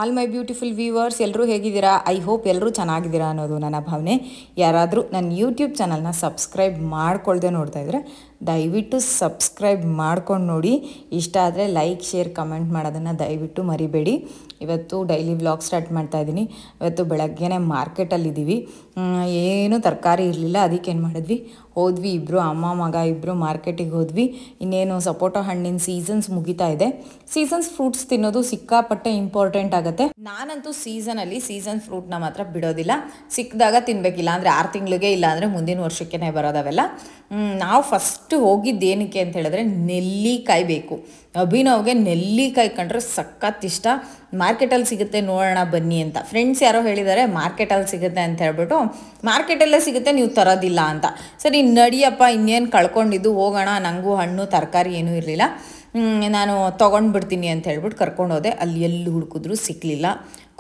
All my beautiful viewers ಎಲ್ಲರೂ ಹೇಗಿದ್ದೀರಾ? I hope ಎಲ್ಲರೂ ಚೆನ್ನಾಗಿದ್ದೀರಾ ಅನ್ನೋದು ನನ್ನ ಭಾವನೆ. ಯಾರಾದರೂ ನನ್ನ ಯೂಟ್ಯೂಬ್ ಚಾನಲ್ನ ಸಬ್ಸ್ಕ್ರೈಬ್ ಮಾಡ್ಕೊಳ್ದೆ ನೋಡ್ತಾ ಇದ್ದರೆ ದಯವಿಟ್ಟು ಸಬ್ಸ್ಕ್ರೈಬ್ ಮಾಡ್ಕೊಂಡು ನೋಡಿ. ಇಷ್ಟ ಆದರೆ ಲೈಕ್, ಶೇರ್, ಕಮೆಂಟ್ ಮಾಡೋದನ್ನು ದಯವಿಟ್ಟು ಮರಿಬೇಡಿ. ಇವತ್ತು ಡೈಲಿ ವ್ಲಾಗ್ ಸ್ಟಾರ್ಟ್ ಮಾಡ್ತಾ ಇದ್ದೀನಿ. ಇವತ್ತು ಬೆಳಗ್ಗೆನೇ ಮಾರ್ಕೆಟಲ್ಲಿದ್ದೀವಿ. ಏನೂ ತರಕಾರಿ ಇರಲಿಲ್ಲ, ಅದಕ್ಕೆ ಏನು ಮಾಡಿದ್ವಿ, ಹೋದ್ವಿ ಇಬ್ಬರು ಅಮ್ಮ ಮಗ ಇಬ್ಬರು ಮಾರ್ಕೆಟಿಗೆ ಹೋದ್ವಿ. ಇನ್ನೇನು ಸಪೋಟೊ ಹಣ್ಣಿನ ಸೀಸನ್ಸ್ ಮುಗಿತಾ ಇದೆ. ಸೀಸನ್ಸ್ ಫ್ರೂಟ್ಸ್ ತಿನ್ನೋದು ಸಿಕ್ಕಾಪಟ್ಟೆ ಇಂಪಾರ್ಟೆಂಟ್ ಆಗುತ್ತೆ. ನಾನಂತೂ ಸೀಸನಲ್ಲಿ ಸೀಸನ್ ಫ್ರೂಟ್ನ ಮಾತ್ರ ಬಿಡೋದಿಲ್ಲ. ಸಿಕ್ಕಿದಾಗ ತಿನ್ನಬೇಕಿಲ್ಲ ಅಂದರೆ 6 ತಿಂಗಳಿಗೆ, ಇಲ್ಲ ಅಂದರೆ ಮುಂದಿನ ವರ್ಷಕ್ಕೇ ಬರೋದವೆಲ್ಲ. ನಾವು ಫಸ್ಟ್ ಹೋಗಿದ್ದೇನಕ್ಕೆ ಅಂತ ಹೇಳಿದ್ರೆ ನೆಲ್ಲಿಕಾಯಿ ಬೇಕು. ಅಭಿನವ್ಗೆ ನೆಲ್ಲಿಕಾಯಿ ಕಂಡ್ರೆ ಸಖತ್ ಇಷ್ಟ. ಮಾರ್ಕೆಟಲ್ಲಿ ಸಿಗುತ್ತೆ, ನೋಡೋಣ ಬನ್ನಿ ಅಂತ. ಫ್ರೆಂಡ್ಸ್ ಯಾರೋ ಹೇಳಿದ್ದಾರೆ ಮಾರ್ಕೆಟಲ್ಲಿ ಸಿಗುತ್ತೆ ಅಂತ ಹೇಳ್ಬಿಟ್ಟು, ಮಾರ್ಕೆಟಲ್ಲೇ ಸಿಗುತ್ತೆ ನೀವು ತರೋದಿಲ್ಲ ಅಂತ. ಸರಿ ನಡಿಯಪ್ಪ, ಇನ್ನೇನು ಕಳ್ಕೊಂಡಿದ್ದು, ಹೋಗೋಣ. ನನಗೂ ಹಣ್ಣು ತರಕಾರಿ ಏನೂ ಇರಲಿಲ್ಲ, ನಾನು ತೊಗೊಂಡು ಬಿಡ್ತೀನಿ ಅಂತ ಹೇಳ್ಬಿಟ್ಟು ಕರ್ಕೊಂಡೋದೆ. ಅಲ್ಲಿ ಎಲ್ಲಿ ಹುಡುಕಿದ್ರು ಸಿಕ್ಕಲಿಲ್ಲ.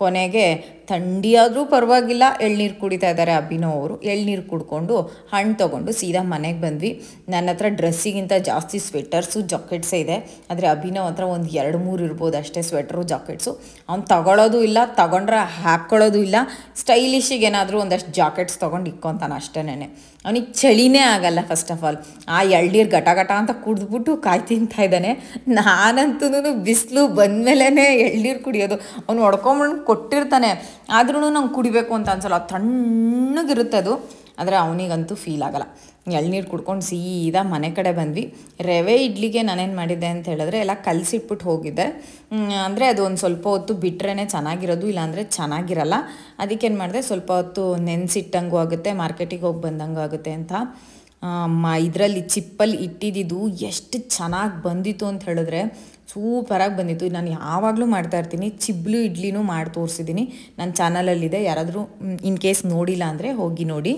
ಕೊನೆಗೆ ಥಂಡಿಯಾದರೂ ಪರವಾಗಿಲ್ಲ, ಎಳ್ನೀರು ಕುಡಿತಾ ಇದ್ದಾರೆ ಅಭಿನವ್ ಅವರು. ಎಳ್ನೀರು ಕುಡ್ಕೊಂಡು ಹಣ್ಣು ತೊಗೊಂಡು ಸೀದಾ ಮನೆಗೆ ಬಂದ್ವಿ. ನನ್ನ ಹತ್ರ ಡ್ರೆಸ್ಸಿಗಿಂತ ಜಾಸ್ತಿ ಸ್ವೆಟರ್ಸು ಜಾಕೆಟ್ಸೇ ಇದೆ. ಆದರೆ ಅಭಿನವ್ ಹತ್ರ ಒಂದು 2-3 ಇರ್ಬೋದು ಅಷ್ಟೇ ಸ್ವೆಟ್ರು ಜಾಕೆಟ್ಸು. ಅವ್ನು ತಗೊಳ್ಳೋದು ಇಲ್ಲ, ತಗೊಂಡ್ರೆ ಹಾಕ್ಕೊಳ್ಳೋದು ಇಲ್ಲ. ಸ್ಟೈಲಿಶಿಗೆ ಏನಾದರೂ ಒಂದಷ್ಟು ಜಾಕೆಟ್ಸ್ ತೊಗೊಂಡು ಇಕ್ಕೊತಾನೆ ಅಷ್ಟೇನೆ. ಅವನಿಗೆ ಚಳಿನೇ ಆಗಲ್ಲ. ಫಸ್ಟ್ ಆಫ್ ಆಲ್ ಆ ಎಳ್ನೀರು ಗಟ ಅಂತ ಕುಡಿದ್ಬಿಟ್ಟು ಕಾಯಿ ತಿಂತಾ ಇದ್ದಾನೆ. ನಾನಂತೂ ಬಿಸಿಲು ಬಂದಮೇಲೆ ಎಳ್ನೀರು ಕುಡಿಯೋದು. ಅವ್ನು ಹೊಡ್ಕೊಂಬಂದು ಕೊಟ್ಟಿರ್ತಾನೆ, ಆದ್ರೂ ನಂಗೆ ಕುಡಿಬೇಕು ಅಂತ ಅನ್ಸಲ್ಲ. ತಣ್ಣಗಿರುತ್ತೆ ಅದು. ಆದರೆ ಅವನಿಗಂತೂ ಫೀಲ್ ಆಗಲ್ಲ. ಎಳ್ನೀರು ಕುಡ್ಕೊಂಡು ಸೀದಾ ಮನೆ ಕಡೆ ಬಂದ್ವಿ. ರವೆ ಇಡ್ಲಿಗೆ ನಾನೇನು ಮಾಡಿದ್ದೆ ಅಂತ ಹೇಳಿದ್ರೆ ಎಲ್ಲ ಕಲಸಿಟ್ಬಿಟ್ಟು ಹೋಗಿದ್ದೆ. ಅಂದರೆ ಅದು ಒಂದು ಸ್ವಲ್ಪ ಹೊತ್ತು ಬಿಟ್ರೇ ಚೆನ್ನಾಗಿರೋದು, ಇಲ್ಲಾಂದರೆ ಚೆನ್ನಾಗಿರಲ್ಲ. ಅದಕ್ಕೇನು ಮಾಡಿದೆ, ಸ್ವಲ್ಪ ಹೊತ್ತು ನೆನೆಸಿಟ್ಟಂಗೂ ಆಗುತ್ತೆ, ಮಾರ್ಕೆಟಿಗೆ ಹೋಗಿ ಬಂದಂಗೂ ಆಗುತ್ತೆ ಅಂತ ಇದರಲ್ಲಿ ಚಿಪ್ಪಲ್ಲಿ ಇಟ್ಟಿದ್ದು ಎಷ್ಟು ಚೆನ್ನಾಗಿ ಬಂದಿತ್ತು ಅಂತ ಹೇಳಿದ್ರೆ ಸೂಪರಾಗಿ ಬಂದಿತ್ತು. ನಾನು ಯಾವಾಗಲೂ ಮಾಡ್ತಾಯಿರ್ತೀನಿ, ಚಿಬ್ಲು ಇಡ್ಲಿನೂ ಮಾಡಿ ತೋರಿಸಿದ್ದೀನಿ, ನನ್ನ ಚಾನಲಲ್ಲಿದೆ. ಯಾರಾದರೂ ಇನ್ ಕೇಸ್ ನೋಡಿಲ್ಲ ಅಂದರೆ ಹೋಗಿ ನೋಡಿ.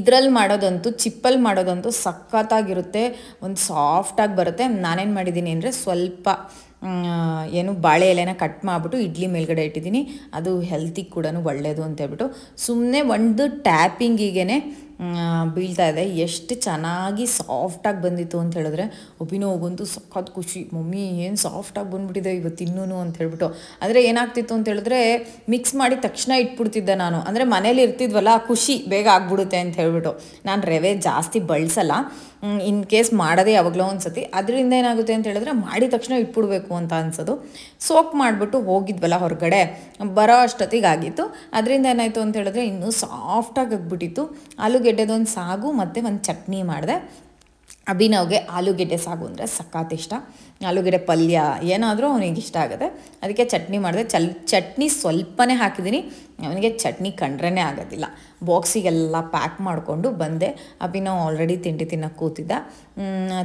ಇದರಲ್ಲಿ ಮಾಡೋದಂತೂ, ಚಿಪ್ಪಲ್ಲಿ ಮಾಡೋದಂತೂ ಸಖತ್ತಾಗಿರುತ್ತೆ, ಒಂದು ಸಾಫ್ಟಾಗಿ ಬರುತ್ತೆ. ನಾನೇನು ಮಾಡಿದ್ದೀನಿ ಅಂದರೆ ಸ್ವಲ್ಪ ಏನು ಬಾಳೆ ಎಲೆನ ಕಟ್ ಮಾಡಿಬಿಟ್ಟು ಇಡ್ಲಿ ಮೇಲ್ಗಡೆ ಇಟ್ಟಿದ್ದೀನಿ. ಅದು ಹೆಲ್ತಿಗೆ ಕೂಡ ಒಳ್ಳೆಯದು ಅಂತೇಳ್ಬಿಟ್ಟು ಸುಮ್ಮನೆ ಒಂದು ಟ್ಯಾಪಿಂಗಿಗೆ ಬೀಳ್ತಾ ಇದೆ. ಎಷ್ಟು ಚೆನ್ನಾಗಿ ಸಾಫ್ಟಾಗಿ ಬಂದಿತ್ತು ಅಂತ ಹೇಳಿದ್ರೆ ಅಭಿನವ್ಗಂತೂ ಸಖತ್ ಖುಷಿ. ಮಮ್ಮಿ ಏನು ಸಾಫ್ಟಾಗಿ ಬಂದುಬಿಟ್ಟಿದೆ ಇವತ್ತು ಇನ್ನೂ ಅಂತ ಹೇಳ್ಬಿಟ್ಟು. ಆದರೆ ಏನಾಗ್ತಿತ್ತು ಅಂತ ಹೇಳಿದ್ರೆ ಮಿಕ್ಸ್ ಮಾಡಿ ತಕ್ಷಣ ಇಟ್ಬಿಡ್ತಿದ್ದೆ ನಾನು. ಅಂದರೆ ಮನೇಲಿ ಇರ್ತಿದ್ವಲ್ಲ, ಖುಷಿ ಬೇಗ ಆಗ್ಬಿಡುತ್ತೆ ಅಂತ ಹೇಳ್ಬಿಟ್ಟು. ನಾನು ರವೆ ಜಾಸ್ತಿ ಬಳಸಲ್ಲ, ಇನ್ ಕೇಸ್ ಮಾಡೋದೇ ಯಾವಾಗಲೋ ಒಂದು ಸತಿ. ಅದರಿಂದ ಏನಾಗುತ್ತೆ ಅಂತ ಹೇಳಿದ್ರೆ ಮಾಡಿದ ತಕ್ಷಣ ಇಟ್ಬಿಡ್ಬೇಕು ಅಂತ ಅನ್ಸೋದು. ಸೋಕ್ ಮಾಡಿಬಿಟ್ಟು ಹೋಗಿದ್ವಲ್ಲ ಹೊರಗಡೆ, ಬರೋ ಅಷ್ಟೊತ್ತಿಗೆ ಆಗಿತ್ತು. ಅದರಿಂದ ಏನಾಯಿತು ಅಂತ ಹೇಳಿದ್ರೆ ಇನ್ನೂ ಸಾಫ್ಟಾಗಿ ಆಗಿಬಿಟ್ಟಿತ್ತು. ಆಲೂಗೆಡ್ಡೆದೊಂದು ಸಾಗು ಮತ್ತು ಒಂದು ಚಟ್ನಿ ಮಾಡಿದೆ. ಅಭಿನವ್ಗೆ ಆಲೂಗೆಡ್ಡೆ ಸಾಗು ಅಂದರೆ ಸಖತ್ ಇಷ್ಟ. ಆಲೂಗೆಡ್ಡೆ ಪಲ್ಯ ಏನಾದರೂ ಅವನಿಗೆ ಇಷ್ಟ ಆಗುತ್ತೆ. ಅದಕ್ಕೆ ಚಟ್ನಿ ಮಾಡಿದೆ. ಚಟ್ನಿ ಸ್ವಲ್ಪನೇ ಹಾಕಿದ್ದೀನಿ, ಅವನಿಗೆ ಚಟ್ನಿ ಕಂಡ್ರೇ ಆಗೋದಿಲ್ಲ. ಬಾಕ್ಸಿಗೆಲ್ಲ ಪ್ಯಾಕ್ ಮಾಡಿಕೊಂಡು ಬಂದೆ. ಅಭಿನವ್ ಆಲ್ರೆಡಿ ತಿಂಡಿ ತಿನ್ನೋಕ್ಕೆ ಕೂತಿದ್ದ.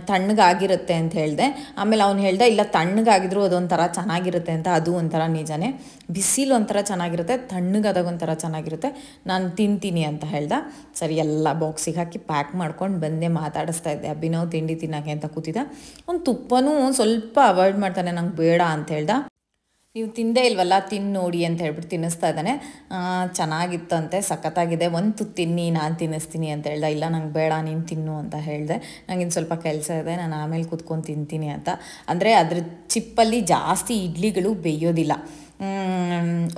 ತಣ್ಣಗಾಗಿರುತ್ತೆ ಅಂತ ಹೇಳಿದೆ. ಆಮೇಲೆ ಅವ್ನು ಹೇಳ್ದೆ ಇಲ್ಲ ತಣ್ಣಗಾಗಿದ್ರು ಅದೊಂಥರ ಚೆನ್ನಾಗಿರುತ್ತೆ ಅಂತ. ಅದು ಒಂಥರ ನಿಜನೇ. ಬಿಸಿಲು ಒಂಥರ ಚೆನ್ನಾಗಿರುತ್ತೆ, ತಣ್ಣಗಾದಾಗ ಒಂಥರ ಚೆನ್ನಾಗಿರುತ್ತೆ. ನಾನು ತಿಂತೀನಿ ಅಂತ ಹೇಳ್ದೆ. ಸರಿ ಎಲ್ಲ ಬಾಕ್ಸಿಗೆ ಹಾಕಿ ಪ್ಯಾಕ್ ಮಾಡ್ಕೊಂಡು ಬಂದೆ. ಮಾತಾಡಿಸ್ತಾ ಇದ್ದೆ. ಅಭಿನವ್ ತಿಂಡಿ ತಿನ್ನೋಕ್ಕೆ ಅಂತ ಕೂತಿದ್ದ. ಅವ್ನು ತುಪ್ಪನೂ ಸ್ವಲ್ಪ ಅವಾಯ್ಡ್ ಮಾಡ್ತಾನೆ, ನಂಗೆ ಬೇಡ ಅಂತ ಹೇಳ್ದ. ನೀವು ತಿಂದೇ ಇಲ್ವಲ್ಲ, ತಿನ್ನು ನೋಡಿ ಅಂತ ಹೇಳ್ಬಿಟ್ಟು ತಿನ್ನಿಸ್ತಾ ಇದ್ದಾನೆ. ಚೆನ್ನಾಗಿತ್ತಂತೆ, ಸಖತ್ತಾಗಿದೆ, ಒಂದು ತುತ್ತು ತಿನ್ನಿ, ನಾನು ತಿನ್ನಿಸ್ತೀನಿ ಅಂತ ಹೇಳ್ದೆ. ಇಲ್ಲ ನಂಗೆ ಬೇಡ, ನೀನು ತಿನ್ನು ಅಂತ ಹೇಳಿದೆ. ನನಗಿನ್ನು ಸ್ವಲ್ಪ ಕೆಲಸ ಇದೆ, ನಾನು ಆಮೇಲೆ ಕೂತ್ಕೊಂಡು ತಿಂತೀನಿ ಅಂತ. ಅಂದರೆ ಅದ್ರ ಚಿಪ್ಪಲ್ಲಿ ಜಾಸ್ತಿ ಇಡ್ಲಿಗಳು ಬೇಯೋದಿಲ್ಲ,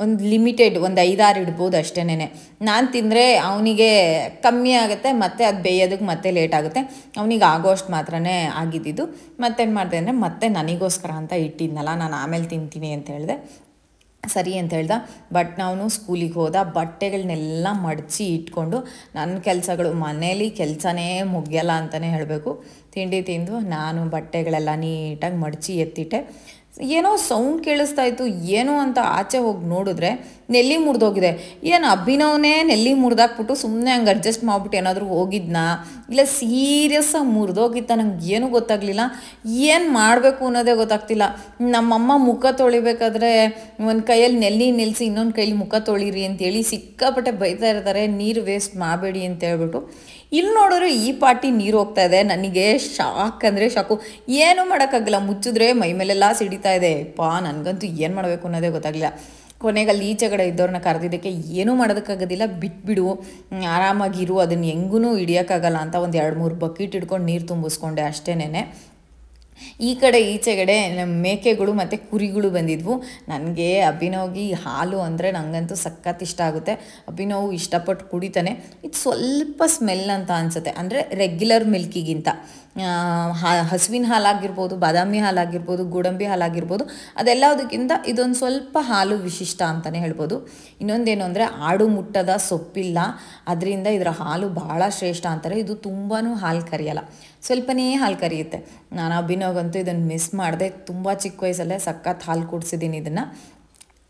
ಒಂದು ಲಿಮಿಟೆಡ್ ಒಂದು 5-6 ಇಡ್ಬೋದು ಅಷ್ಟೇನೆ. ನಾನು ತಿಂದರೆ ಅವನಿಗೆ ಕಮ್ಮಿ ಆಗುತ್ತೆ, ಮತ್ತು ಅದು ಬೇಯೋದಕ್ಕೆ ಮತ್ತೆ ಲೇಟ್ ಆಗುತ್ತೆ. ಅವನಿಗೆ ಆಗೋಷ್ಟು ಮಾತ್ರನೇ ಆಗಿದ್ದು. ಮತ್ತೇನು ಮಾಡಿದೆ ಅಂದರೆ ಮತ್ತೆ ನನಗೋಸ್ಕರ ಅಂತ ಇಟ್ಟಿದ್ನಲ್ಲ, ನಾನು ಆಮೇಲೆ ತಿಂತೀನಿ ಅಂತ ಹೇಳಿದೆ. ಸರಿ ಅಂತ ಹೇಳ್ದ. ಬಟ್ ನಾವು ಸ್ಕೂಲಿಗೆ ಹೋದ, ಬಟ್ಟೆಗಳನ್ನೆಲ್ಲ ಮಡಚಿ ಇಟ್ಕೊಂಡು, ನನ್ನ ಕೆಲಸಗಳು ಮನೇಲಿ ಕೆಲಸನೇ ಮುಗಿಯಲ್ಲ ಅಂತಲೇ ಹೇಳಬೇಕು. ತಿಂಡಿ ತಿಂದು ನಾನು ಬಟ್ಟೆಗಳೆಲ್ಲ ನೀಟಾಗಿ ಮಡಚಿ ಎತ್ತಿಟ್ಟೆ. ಏನೋ ಸೌಂಡ್ ಕೇಳಿಸ್ತಾ ಇತ್ತು, ಏನೋ ಅಂತ ಆಚೆ ಹೋಗಿ ನೋಡಿದ್ರೆ ನೆಲ್ಲಿ ಮುರಿದೋಗಿದೆ. ಏನು ಅಭಿನವನೇ ನೆಲ್ಲಿ ಮುರಿದಾಕ್ಬಿಟ್ಟು ಸುಮ್ಮನೆ ಹಂಗೆ ಅಡ್ಜಸ್ಟ್ ಮಾಡಿಬಿಟ್ಟು ಏನಾದರೂ ಹೋಗಿದ್ನಾ, ಇಲ್ಲ ಸೀರಿಯಸ್ಸಾಗಿ ಮುರಿದೋಗಿತ್ತ, ನಂಗೆ ಏನೂ ಗೊತ್ತಾಗಲಿಲ್ಲ. ಏನು ಮಾಡಬೇಕು ಅನ್ನೋದೇ ಗೊತ್ತಾಗ್ತಿಲ್ಲ. ನಮ್ಮಮ್ಮ ಮುಖ ತೊಳಿಬೇಕಾದ್ರೆ ಒಂದು ಕೈಯಲ್ಲಿ ನೆಲ್ಲಿ ನಿಲ್ಲಿಸಿ ಇನ್ನೊಂದು ಕೈಲಿ ಮುಖ ತೊಳಿರಿ ಅಂತೇಳಿ ಸಿಕ್ಕಾಪಟ್ಟೆ ಬೈತಾ ಇರ್ತಾರೆ, ನೀರು ವೇಸ್ಟ್ ಮಾಡಬೇಡಿ ಅಂತ ಹೇಳ್ಬಿಟ್ಟು. ಇಲ್ಲಿ ನೋಡಿದ್ರೆ ಈ ಪಾಟಿ ನೀರು ಹೋಗ್ತಾ ಇದೆ. ನನಗೆ ಶಾಕ್ ಅಂದರೆ ಶಾಕು. ಏನೂ ಮಾಡೋಕ್ಕಾಗಲ್ಲ, ಮುಚ್ಚಿದ್ರೆ ಮೈ ಮೇಲೆಲ್ಲ ಸಿಡಿತಾ ಇದೆ. ನನಗಂತೂ ಏನು ಮಾಡಬೇಕು ಅನ್ನೋದೇ ಗೊತ್ತಾಗಲಿಲ್ಲ. ಕೊನೆಗೆ ಅಲ್ಲಿ ಈಚೆಗಡೆ ಇದ್ದವ್ರನ್ನ ಕರೆದಿದ್ದಕ್ಕೆ ಏನೂ ಮಾಡೋದಕ್ಕಾಗೋದಿಲ್ಲ, ಬಿಟ್ಬಿಡು, ಆರಾಮಾಗಿರು, ಅದನ್ನು ಹೆಂಗೂ ಹಿಡಿಯೋಕ್ಕಾಗಲ್ಲ ಅಂತ ಒಂದು 2-3 ಬಕೆಟ್ ಹಿಡ್ಕೊಂಡು ನೀರು ತುಂಬಿಸ್ಕೊಂಡೆ ಅಷ್ಟೇನೆ. ಈ ಕಡೆ ಈಚೆಗಡೆ ನಮ್ಮ ಮೇಕೆಗಳು ಮತ್ತು ಕುರಿಗಳು ಬಂದಿದ್ವು. ನನಗೆ ಅಭಿನವ್ಗೆ ಹಾಲು ಅಂದರೆ ನನಗಂತೂ ಸಖತ್ ಇಷ್ಟ ಆಗುತ್ತೆ. ಅಭಿನವ್ ಇಷ್ಟಪಟ್ಟು ಕುಡಿತಾನೆ. ಇದು ಸ್ವಲ್ಪ ಸ್ಮೆಲ್ ಅಂತ ಅನಿಸುತ್ತೆ, ಅಂದರೆ ರೆಗ್ಯುಲರ್ ಮಿಲ್ಕಿಗಿಂತ. ಹಸುವಿನ ಹಾಲಾಗಿರ್ಬೋದು, ಬಾದಾಮಿ ಹಾಲಾಗಿರ್ಬೋದು, ಗೋಡಂಬಿ ಹಾಲಾಗಿರ್ಬೋದು, ಅದೆಲ್ಲದಕ್ಕಿಂತ ಇದೊಂದು ಸ್ವಲ್ಪ ಹಾಲು ವಿಶಿಷ್ಟ ಅಂತಲೇ ಹೇಳ್ಬೋದು. ಇನ್ನೊಂದೇನು ಅಂದರೆ ಆಡು ಮುಟ್ಟದ ಸೊಪ್ಪಿಲ್ಲ, ಅದರಿಂದ ಇದರ ಹಾಲು ಭಾಳ ಶ್ರೇಷ್ಠ ಅಂತಾರೆ. ಇದು ತುಂಬಾ ಹಾಲು ಕರಿಯಲ್ಲ, ಸ್ವಲ್ಪನೇ ಹಾಲು ಕರಿಯುತ್ತೆ. ನಾನು ಅಭಿನವ್ಗಂತೂ ಇದನ್ನು ಮಿಸ್ ಮಾಡಿದೆ. ತುಂಬ ಚಿಕ್ಕ ವಯಸ್ಸಲ್ಲೇ ಸಖತ್ ಹಾಲು ಕುಡಿಸಿದ್ದೀನಿ ಇದನ್ನು.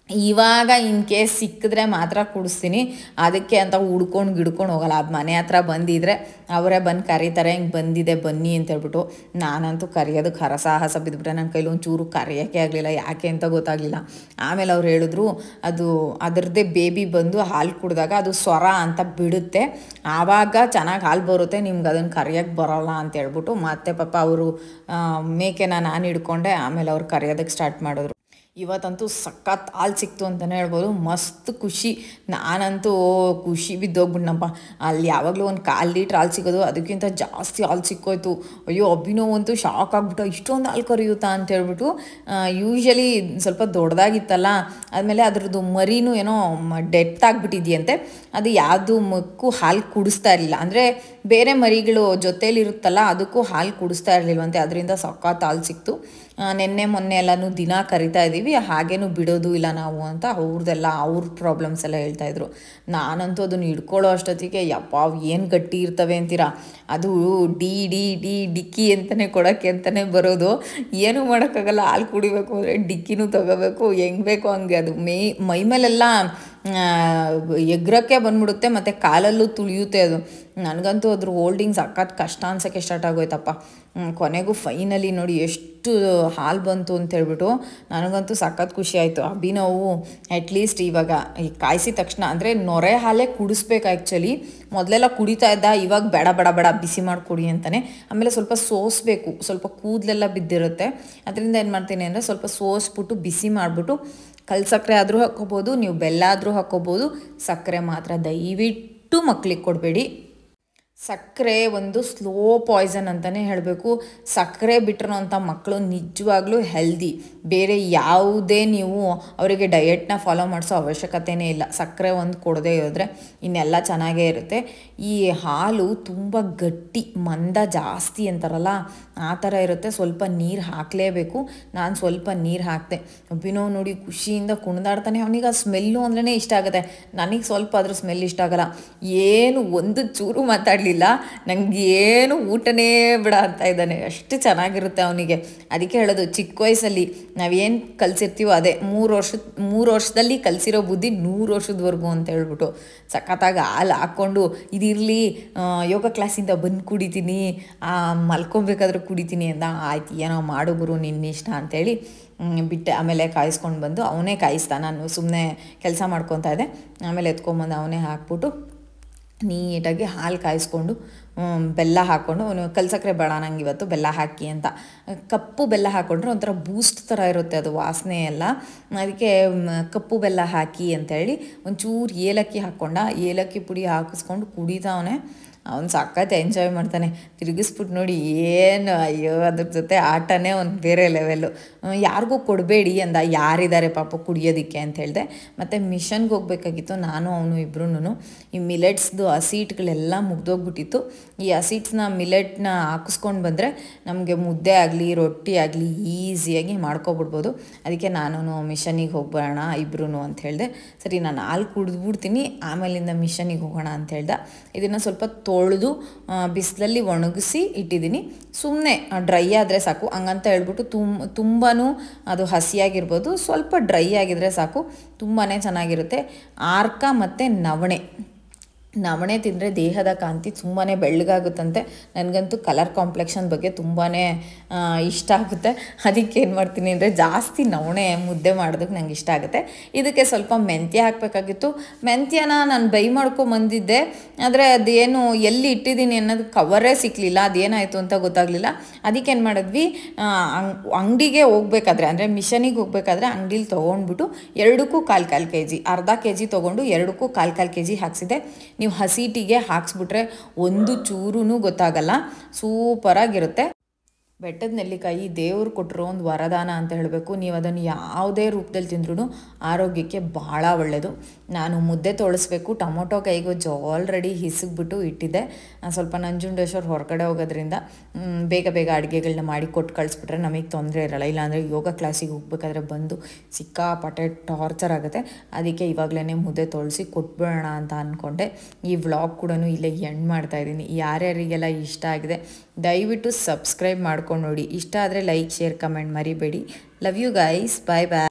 ಇವಾಗ ಇನ್ ಕೇಸ್ ಸಿಕ್ಕಿದ್ರೆ ಮಾತ್ರ ಕುಡಿಸ್ತೀನಿ, ಅದಕ್ಕೆ ಅಂತ ಗಿಡ್ಕೊಂಡು ಹೋಗಲ್ಲ. ಅದು ಮನೆ ಹತ್ರ ಬಂದಿದ್ರೆ ಅವರೇ ಬಂದು ಕರೀತಾರೆ, ಹಿಂಗೆ ಬಂದಿದೆ ಬನ್ನಿ ಅಂತ ಹೇಳ್ಬಿಟ್ಟು. ನಾನಂತೂ ಕರೆಯೋದಕ್ಕೆ ಹರಸಾಹಸ ಬಿದ್ದುಬಿಟ್ಟೆ. ನನ್ನ ಕೈಲಿ ಒಂಚೂರು ಕರೆಯೋಕ್ಕೆ ಆಗಲಿಲ್ಲ, ಯಾಕೆ ಅಂತ ಗೊತ್ತಾಗಲಿಲ್ಲ. ಆಮೇಲೆ ಅವ್ರು ಹೇಳಿದ್ರು ಅದು ಅದರದ್ದೇ ಬೇಬಿ ಬಂದು ಹಾಲು ಕುಡಿದಾಗ ಅದು ಸ್ವರ ಅಂತ ಬಿಡುತ್ತೆ, ಆವಾಗ ಚೆನ್ನಾಗಿ ಹಾಲು ಬರುತ್ತೆ, ನಿಮ್ಗೆ ಅದನ್ನು ಕರೆಯೋಕ್ಕೆ ಬರೋಲ್ಲ ಅಂತ ಹೇಳ್ಬಿಟ್ಟು ಮತ್ತೆ ಪಾಪ ಅವರು ಮೇಕೆನ ನಾನು ಹಿಡ್ಕೊಂಡೆ. ಆಮೇಲೆ ಅವ್ರು ಕರೆಯೋದಕ್ಕೆ ಸ್ಟಾರ್ಟ್ ಮಾಡಿದ್ರು. ಇವತ್ತಂತೂ ಸಖತ್ ಹಾಲು ಸಿಕ್ತು ಅಂತಲೇ ಹೇಳ್ಬೋದು. ಮಸ್ತ್ ಖುಷಿ, ನಾನಂತೂ ಖುಷಿ ಬಿದ್ದೋಗ್ಬಿಟ್ನಪ್ಪ. ಅಲ್ಲಿ ಯಾವಾಗಲೂ ಒಂದು 1/4 ಲೀಟ್ರ್ ಹಾಲು ಸಿಗೋದು, ಅದಕ್ಕಿಂತ ಜಾಸ್ತಿ ಹಾಲು ಸಿಕ್ಕೋಯ್ತು. ಅಯ್ಯೋ ಅಭಿನವ್ ಅಂತೂ ಶಾಕ್ ಆಗ್ಬಿಟ್ಟು, ಇಷ್ಟೊಂದು ಹಾಲು ಕರೆಯುತ್ತಾ ಅಂತ ಹೇಳ್ಬಿಟ್ಟು. ಯೂಶ್ವಲಿ ಸ್ವಲ್ಪ ದೊಡ್ಡದಾಗಿತ್ತಲ್ಲ, ಆದಮೇಲೆ ಅದ್ರದ್ದು ಮರಿನೂ ಏನೋ ಡೆತ್ ಆಗಿಬಿಟ್ಟಿದೆಯಂತೆ. ಅದು ಯಾವುದು ಮಕ್ಕೂ ಹಾಲು ಕುಡಿಸ್ತಾ ಇರಲಿಲ್ಲ, ಅಂದರೆ ಬೇರೆ ಮರಿಗಳು ಜೊತೇಲಿರುತ್ತಲ್ಲ ಅದಕ್ಕೂ ಹಾಲು ಕುಡಿಸ್ತಾ ಇರಲಿಲ್ವಂತೆ. ಅದರಿಂದ ಸಖತ್ ಹಾಲು ಸಿಕ್ತು. ನೆನ್ನೆ ಮೊನ್ನೆ ಎಲ್ಲನೂ ದಿನ ಕರಿತಾ ಇದ್ದೀವಿ, ಹಾಗೇನೂ ಬಿಡೋದು ಇಲ್ಲ ನಾವು ಅಂತ ಅವ್ರ ಪ್ರಾಬ್ಲಮ್ಸ್ ಎಲ್ಲ ಹೇಳ್ತಾಯಿದ್ರು. ನಾನಂತೂ ಅದನ್ನು ಹಿಡ್ಕೊಳ್ಳೋ ಅಷ್ಟೊತ್ತಿಗೆ ಯಪ್ಪ ಏನು ಗಟ್ಟಿ ಇರ್ತವೆ ಅಂತೀರಾ, ಅದು ಡಿಕ್ಕಿ ಅಂತಲೇ ಕೊಡೋಕ್ಕೆ ಅಂತಲೇ ಬರೋದು. ಏನೂ ಮಾಡೋಕ್ಕಾಗಲ್ಲ, ಹಾಲು ಕುಡಿಬೇಕು ಅಂದರೆ ಡಿಕ್ಕಿನೂ ತೊಗೋಬೇಕು, ಹೆಂಗೆ ಬೇಕೋ ಹಂಗೆ. ಅದು ಮೈ ಮೇಲೆಲ್ಲ ಎಗ್ರಕ್ಕೆ ಬಂದ್ಬಿಡುತ್ತೆ, ಮತ್ತು ಕಾಲಲ್ಲೂ ತುಳಿಯುತ್ತೆ ಅದು. ನನಗಂತೂ ಅದ್ರ ಹೋಲ್ಡಿಂಗ್ ಸಖತ್ ಕಷ್ಟ ಅನ್ಸೋಕ್ಕೆ ಸ್ಟಾರ್ಟ್ ಆಗೋಯ್ತಪ್ಪ. ಕೊನೆಗೂ ಫೈನಲಿ ನೋಡಿ ಎಷ್ಟು ಹಾಲು ಬಂತು ಅಂತೇಳ್ಬಿಟ್ಟು ನನಗಂತೂ ಸಖತ್ ಖುಷಿ ಆಯಿತು. ಅಭಿನವು ಅಟ್ಲೀಸ್ಟ್ ಇವಾಗ ಈ ಕಾಯಿಸಿದ ತಕ್ಷಣ, ಅಂದರೆ ನೊರೆ ಹಾಲೇ ಕುಡಿಸ್ಬೇಕು ಆ್ಯಕ್ಚುಲಿ. ಮೊದಲೆಲ್ಲ ಕುಡಿತಾ ಇದ್ದ, ಇವಾಗ ಬೇಡ ಬಿಸಿ ಮಾಡಿ ಕುಡಿ ಅಂತಾನೆ. ಆಮೇಲೆ ಸ್ವಲ್ಪ ಸೋಸಬೇಕು, ಸ್ವಲ್ಪ ಕೂದಲೆಲ್ಲ ಬಿದ್ದಿರುತ್ತೆ. ಅದರಿಂದ ಏನು ಮಾಡ್ತೀನಿ ಅಂದರೆ ಸ್ವಲ್ಪ ಸೋಸ್ಬಿಟ್ಟು ಬಿಸಿ ಮಾಡಿಬಿಟ್ಟು ಕಲ್ಸಕ್ಕರೆ ಆದರೂ ಹಾಕ್ಕೋಬೋದು, ನೀವು ಬೆಲ್ಲ ಆದರೂ ಹಾಕ್ಕೋಬೋದು. ಸಕ್ಕರೆ ಮಾತ್ರ ದಯವಿಟ್ಟು ಮಕ್ಳಿಗೆ ಕೊಡಬೇಡಿ. ಸಕ್ಕರೆ ಒಂದು ಸ್ಲೋ ಪಾಯ್ಸನ್ ಅಂತಲೇ ಹೇಳಬೇಕು. ಸಕ್ಕರೆ ಬಿಟ್ಟರು ಅಂತ ಮಕ್ಕಳು ನಿಜವಾಗ್ಲೂ ಹೆಲ್ದಿ. ಬೇರೆ ಯಾವುದೇ ನೀವು ಅವರಿಗೆ ಡಯೆಟ್ನ ಫಾಲೋ ಮಾಡಿಸೋ ಅವಶ್ಯಕತೆಯೇ ಇಲ್ಲ. ಸಕ್ಕರೆ ಒಂದು ಕೊಡದೇ ಇರೋದ್ರೆ ಇನ್ನೆಲ್ಲ ಚೆನ್ನಾಗೇ ಇರುತ್ತೆ. ಈ ಹಾಲು ತುಂಬ ಗಟ್ಟಿ, ಮಂದ ಜಾಸ್ತಿ ಅಂತಾರಲ್ಲ ಆ ಥರ ಇರುತ್ತೆ. ಸ್ವಲ್ಪ ನೀರು ಹಾಕಲೇಬೇಕು. ನಾನು ಸ್ವಲ್ಪ ನೀರು ಹಾಕಿದೆ. ಅಭಿನವ್ ನೋಡಿ ಖುಷಿಯಿಂದ ಕುಣಿದಾಡ್ತಾನೆ. ಅವನಿಗೆ ಆ ಸ್ಮೆಲ್ಲು ಅಂದ್ರೇ ಇಷ್ಟ ಆಗುತ್ತೆ. ನನಗೆ ಸ್ವಲ್ಪ ಅದ್ರ ಸ್ಮೆಲ್ ಇಷ್ಟ ಆಗಲ್ಲ. ಏನು ಒಂದು ಚೂರು ಮಾತಾಡಲಿಲ್ಲ, ನನಗೆ ಏನು ಊಟನೇ ಬಿಡ ಅಂತ ಇದ್ದಾನೆ. ಅಷ್ಟು ಚೆನ್ನಾಗಿರುತ್ತೆ ಅವನಿಗೆ. ಅದಕ್ಕೆ ಹೇಳೋದು, ಚಿಕ್ಕ ವಯಸ್ಸಲ್ಲಿ ನಾವೇನು ಕಲಿಸಿರ್ತೀವೋ ಅದೇ 3 ವರ್ಷದಲ್ಲಿ ಕಲಿಸಿರೋ ಬುದ್ಧಿ 100 ವರ್ಷದವರೆಗೂ ಅಂತ ಹೇಳ್ಬಿಟ್ಟು ಸಖತ್ತಾಗಿ ಹಾಲು ಹಾಕ್ಕೊಂಡು ಇದಿರಲಿ, ಯೋಗ ಕ್ಲಾಸಿಂದ ಬಂದು ಕುಡಿತೀನಿ, ಮಲ್ಕೊಬೇಕಾದ್ರೂ ಕುಡಿತೀನಿ ಅಂತ. ಆಯ್ತು ಏನೋ ಮಾಡು ಗುರು ನಿನ್ನಿಷ್ಟ ಅಂತೇಳಿ ಬಿಟ್ಟೆ. ಆಮೇಲೆ ಕಾಯಿಸ್ಕೊಂಡು ಬಂದು ಅವನೇ ಕಾಯಿಸ್ತಾ, ನಾನು ಸುಮ್ಮನೆ ಕೆಲಸ ಮಾಡ್ಕೊತಾ ಇದ್ದೆ. ಆಮೇಲೆ ಎತ್ಕೊಂಬಂದು ಅವನೇ ಹಾಕ್ಬಿಟ್ಟು ನೀಟಾಗಿ ಹಾಲು ಕಾಯಿಸ್ಕೊಂಡು ಬೆಲ್ಲ ಹಾಕ್ಕೊಂಡು, ಅವನು ಕಲ್ಸಕ್ಕರೆ ಬೇಡ ನಂಗೆ ಇವತ್ತು ಬೆಲ್ಲ ಹಾಕಿ ಅಂತ. ಕಪ್ಪು ಬೆಲ್ಲ ಹಾಕ್ಕೊಂಡ್ರೆ ಒಂಥರ ಬೂಸ್ಟ್ ಥರ ಇರುತ್ತೆ ಅದು ವಾಸನೆ ಎಲ್ಲ. ಅದಕ್ಕೆ ಕಪ್ಪು ಬೆಲ್ಲ ಹಾಕಿ ಅಂತೇಳಿ ಒಂಚೂರು ಏಲಕ್ಕಿ ಹಾಕ್ಕೊಂಡ. ಏಲಕ್ಕಿ ಪುಡಿ ಹಾಕಿಸ್ಕೊಂಡು ಕುಡಿತಾವನೆ. ಅವ್ನು ಸಖತ್ ಎಂಜಾಯ್ ಮಾಡ್ತಾನೆ. ತಿರುಗಿಸ್ಬಿಟ್ಟು ನೋಡಿ ಏನು, ಅಯ್ಯೋ ಅದ್ರ ಜೊತೆ ಆಟನೇ ಒಂದು ಬೇರೆ ಲೆವೆಲ್ಲು. ಯಾರಿಗೂ ಕೊಡಬೇಡಿ ಅಂದ. ಯಾರಿದ್ದಾರೆ ಪಾಪ ಕುಡಿಯೋದಕ್ಕೆ ಅಂತ ಹೇಳಿದೆ. ಮತ್ತು ಮಿಷನ್ಗೆ ಹೋಗ್ಬೇಕಾಗಿತ್ತು ನಾನು ಅವನು ಇಬ್ಬರೂ. ಈ ಮಿಲೆಟ್ಸ್ದು ಹಸಿಟ್ಗಳೆಲ್ಲ ಮುಗ್ದೋಗ್ಬಿಟ್ಟಿತ್ತು. ಈ ಹಸಿಟ್ಸ್ನ ಮಿಲೆಟ್ನ ಹಾಕಿಸ್ಕೊಂಡು ಬಂದರೆ ನಮಗೆ ಮುದ್ದೆ ಆಗಲಿ ರೊಟ್ಟಿ ಆಗಲಿ ಈಸಿಯಾಗಿ ಮಾಡ್ಕೊಬಿಡ್ಬೋದು. ಅದಕ್ಕೆ ನಾನು ಮಿಷನಿಗೆ ಹೋಗ್ಬೇಡ ಇಬ್ಬರೂ ಅಂತ ಹೇಳಿದೆ. ಸರಿ ನಾನು ಹಾಲು ಕುಡಿದ್ಬಿಡ್ತೀನಿ, ಆಮೇಲಿಂದ ಮಿಷನಿಗೆ ಹೋಗೋಣ ಅಂತ ಹೇಳ್ದೆ. ಇದನ್ನು ಸ್ವಲ್ಪ ತೊಳೆದು ಬಿಸಿಲಲ್ಲಿ ಒಣಗಿಸಿ ಇಟ್ಟಿದ್ದೀನಿ. ಸುಮ್ಮನೆ ಡ್ರೈ ಆದರೆ ಸಾಕು ಹಂಗಂತ ಹೇಳ್ಬಿಟ್ಟು ತುಂಬಾ ಅದು ಹಸಿಯಾಗಿರ್ಬೋದು, ಸ್ವಲ್ಪ ಡ್ರೈ ಆಗಿದ್ರೆ ಸಾಕು, ತುಂಬಾ ಚೆನ್ನಾಗಿರುತ್ತೆ. ಆರ್ಕ ಮತ್ತು ನವಣೆ ತಿಂದರೆ ದೇಹದ ಕಾಂತಿ ತುಂಬಾ ಬೆಳ್ಳಗಾಗುತ್ತಂತೆ. ನನಗಂತೂ ಕಲರ್ ಕಾಂಪ್ಲೆಕ್ಷನ್ ಬಗ್ಗೆ ತುಂಬಾ ಇಷ್ಟ ಆಗುತ್ತೆ. ಅದಕ್ಕೆ ಏನು ಮಾಡ್ತೀನಿ ಅಂದರೆ ಜಾಸ್ತಿ ನವಣೆ ಮುದ್ದೆ ಮಾಡೋದಕ್ಕೆ ನಂಗೆ ಇಷ್ಟ ಆಗುತ್ತೆ. ಇದಕ್ಕೆ ಸ್ವಲ್ಪ ಮೆಂತ್ಯ ಹಾಕಬೇಕಾಗಿತ್ತು. ಮೆಂತ್ಯನ ನಾನು ಬೈ ಮಾಡ್ಕೊಂಬಂದಿದ್ದೆ, ಆದರೆ ಅದೇನು ಎಲ್ಲಿ ಇಟ್ಟಿದ್ದೀನಿ ಅನ್ನೋದು ಕವರೇ ಸಿಕ್ಕಲಿಲ್ಲ. ಅದೇನಾಯಿತು ಅಂತ ಗೊತ್ತಾಗಲಿಲ್ಲ. ಅದಕ್ಕೆ ಏನು ಮಾಡಿದ್ವಿ, ಅಂಗಡಿಗೆ ಹೋಗ್ಬೇಕಾದ್ರೆ ಅಂದರೆ ಮಿಷನಿಗೆ ಹೋಗ್ಬೇಕಾದ್ರೆ ಅಂಗಡೀಲಿ ತೊಗೊಂಡ್ಬಿಟ್ಟು 2ಕ್ಕೂ 1/4 kg, ಅರ್ಧ kg ತೊಗೊಂಡು 2ಕ್ಕೂ 1/4 kg ಹಾಕ್ಸಿದೆ. ನೀವು ಹಸಿಟಿಗೆ ಹಾಕ್ಸ್ಬಿಟ್ರೆ ಒಂದು ಚೂರೂ ಗೊತ್ತಾಗಲ್ಲ, ಸೂಪರಾಗಿರುತ್ತೆ. ಬೆಟ್ಟದ ನೆಲ್ಲಿಕಾಯಿ ದೇವ್ರು ಕೊಟ್ಟಿರೋ ಒಂದು ವರದಾನ ಅಂತ ಹೇಳಬೇಕು. ನೀವು ಅದನ್ನು ಯಾವುದೇ ರೂಪದಲ್ಲಿ ತಿಂದ್ರೂ ಆರೋಗ್ಯಕ್ಕೆ ಭಾಳ ಒಳ್ಳೆಯದು. ನಾನು ಮುದ್ದೆ ತೋಳಿಸ್ಬೇಕು, ಟೊಮೊಟೊ ಗೊಜ್ಜು ಆಲ್ರೆಡಿ ಹಿಸಿಗ್ಬಿಟ್ಟು ಇಟ್ಟಿದ್ದೆ. ಸ್ವಲ್ಪ ನಂಜುಂಡೇಶ್ವರ್ ಹೊರಗಡೆ ಹೋಗೋದ್ರಿಂದ ಬೇಗ ಬೇಗ ಅಡುಗೆಗಳನ್ನ ಮಾಡಿ ಕೊಟ್ಟು ಕಳಿಸ್ಬಿಟ್ರೆ ನಮಗೆ ತೊಂದರೆ ಇರೋಲ್ಲ. ಇಲ್ಲಾಂದರೆ ಯೋಗ ಕ್ಲಾಸಿಗೆ ಹೋಗ್ಬೇಕಾದ್ರೆ ಬಂದು ಸಿಕ್ಕಾಪಟ್ಟೆ ಟಾರ್ಚರ್ ಆಗುತ್ತೆ. ಅದಕ್ಕೆ ಇವಾಗಲೇ ಮುದ್ದೆ ತೋಳಿಸಿ ಕೊಟ್ಬಿಡೋಣ ಅಂತ ಅಂದ್ಕೊಂಡೆ. ಈ ವ್ಲಾಗ್ ಕೂಡ ಇಲ್ಲೇ ಎಂಡ್ ಮಾಡ್ತಾಯಿದ್ದೀನಿ. ಯಾರ್ಯಾರಿಗೆಲ್ಲ ಇಷ್ಟ ಆಗಿದೆ ದಯವಿಟ್ಟು ಸಬ್ಸ್ಕ್ರೈಬ್ ಮಾಡ್ಕೊಂಡು ನೋಡಿ. ಇಷ್ಟ ಆದರೆ ಲೈಕ್, ಶೇರ್, ಕಮೆಂಟ್ ಮರಿಬೇಡಿ. Love you guys. Bye bye.